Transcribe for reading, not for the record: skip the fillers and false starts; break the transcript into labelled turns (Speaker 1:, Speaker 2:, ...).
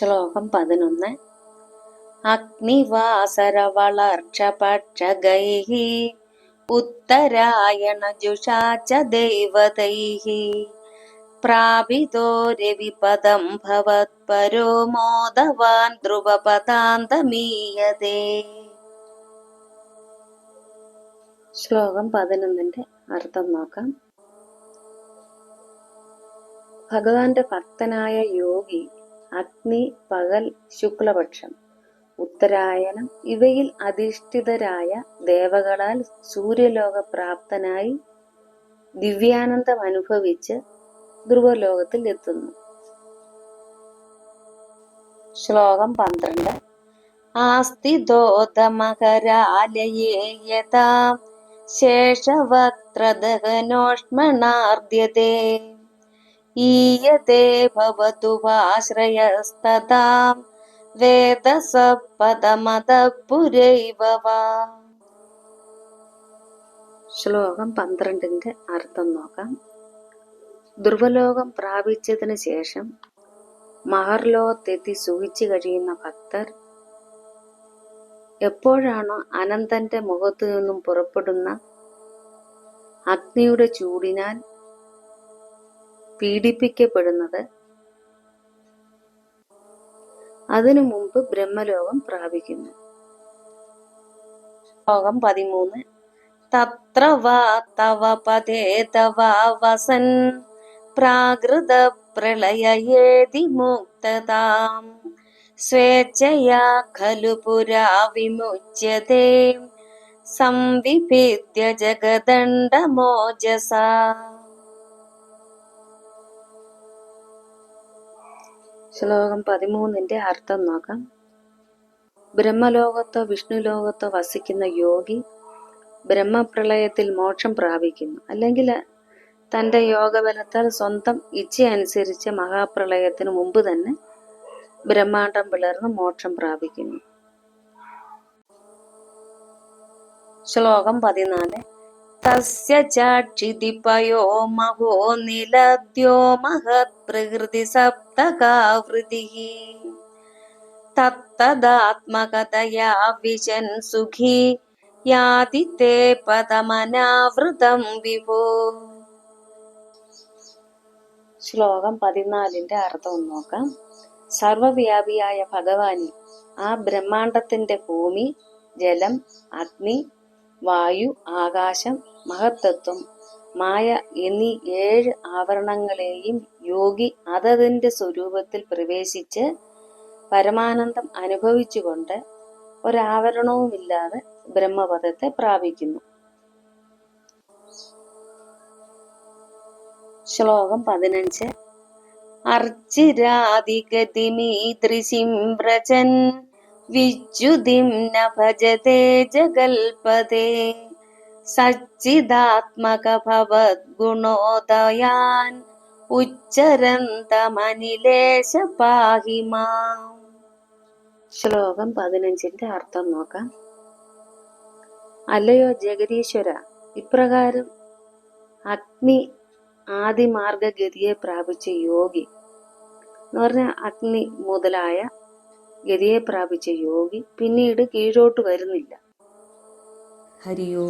Speaker 1: ശ്ലോകം 11. അഗ്നിവാസരവളർക്ഷപക്ഷഗൈഃ ഉത്തരായണജുഷാ ച ദൈവതൈഃ പ്രാപിതോ രവിപദം ഭവത്പരോ മോദവാൻ ധ്രുവപദാന്തമീയതേ. ശ്ലോകം 11 അർത്ഥം നോക്കാം. ഭഗവാന്റെ ഭക്തനായ യോഗി അഗ്നി പകൽ, ശുക്ലപക്ഷം, ഉത്തരായനം ഇവയിൽ അധിഷ്ഠിതരായ ദേവകളാൽ സൂര്യലോക പ്രാപ്തനായി ദിവ്യാനന്ദം അനുഭവിച്ച് ധ്രുവലോകത്തിൽ എത്തുന്നു. ശ്ലോകം 12. ആസ്തിദോതമകരാലയേ യഥാ ശേഷവക്ത്രദഹനോഷ്മണാർദ്യതേ ഈയതേ ഭവതു ഭാശ്രയസ്തഥാ വേദസപദമതപുരൈവ വാ. ശ്ലോകം 12 അർത്ഥം നോക്കാം. ധ്രുവലോകം പ്രാപിച്ചതിന് ശേഷം മഹർലോകത്തെത്തി സുഖിച്ചു കഴിയുന്ന ഭക്തർ എപ്പോഴാണോ അനന്തന്റെ മുഖത്തു നിന്നും പുറപ്പെടുന്ന അഗ്നിയുടെ ചൂടിനാൽ പീഡിപ്പിക്കപ്പെടുന്നത് അതിനു മുമ്പ് ബ്രഹ്മലോകം പ്രാപിക്കുന്നു. ശ്ലോകം 13. തത്ര വാ തവ പദേ തവ വസൻ പ്രാകൃത പ്രളയേതി മുക്തതാം സ്വേച്ഛയാ ഖലു പുരാ വിമുച്യതേ സംവിഭിദ്യ ജഗദണ്ഡമോജസാ. ശ്ലോകം 13 അർത്ഥം നോക്കാം. ബ്രഹ്മലോകത്തോ വിഷ്ണുലോകത്തോ വസിക്കുന്ന യോഗി ബ്രഹ്മപ്രളയത്തിൽ മോക്ഷം പ്രാപിക്കുന്നു. അല്ലെങ്കിൽ തന്റെ യോഗബലത്താൽ സ്വന്തം ഇച്ഛയനുസരിച്ച് മഹാപ്രളയത്തിന് മുമ്പ് തന്നെ ബ്രഹ്മാണ്ടം പിളർന്ന് മോക്ഷം പ്രാപിക്കുന്നു. ശ്ലോകം 14. തസ്യ ചാക്ഷിതിപയോ മഹോ നിലദ്യോ മഹത് പ്രകൃതി സപ്തകാവൃതിഃ തത്തദാത്മകതയാ വിശൻ സുഖി യാതി തേ പദമനാവൃതം വിഭോ. ശ്ലോകം 14 അർത്ഥം നോക്കാം. സർവവ്യാപിയായ ഭഗവാനെ, ആ ബ്രഹ്മാണ്ടത്തിന്റെ ഭൂമി, ജലം, അഗ്നി, വായു, ആകാശം, മഹത്തത്വം, മായ എന്നീ 7 ആവരണങ്ങളെയും യോഗി അതതിന്റെ സ്വരൂപത്തിൽ പ്രവേശിച്ച് പരമാനന്ദം അനുഭവിച്ചുകൊണ്ട് ഒരാവരണവുമില്ലാതെ ബ്രഹ്മപദത്തെ പ്രാപിക്കുന്നു. ശ്ലോകം 15. അർച്ചിരാദിഗതിമീദൃശിം വ്രജൻ വിച്യുതിം ന ഭജതേ ജഗൽപദേ സച്ചിദാത്മക ഭവദ്ഗുണോദയാൻ ഉച്ചരന്തമനിലേശ പാഹി മാം. ശ്ലോകം 15 അർത്ഥം നോക്കാം. അല്ലയോ ജഗദീശ്വര, ഇപ്രകാരം അഗ്നി ആദിമാർഗഗതിയെ പ്രാപിച്ച യോഗി എന്ന് പറഞ്ഞാൽ അഗ്നി മുതലായ ഗതിയെ പ്രാപിച്ച യോഗി പിന്നീട് കീഴോട്ട് വരുന്നില്ല. ഹരിയോ.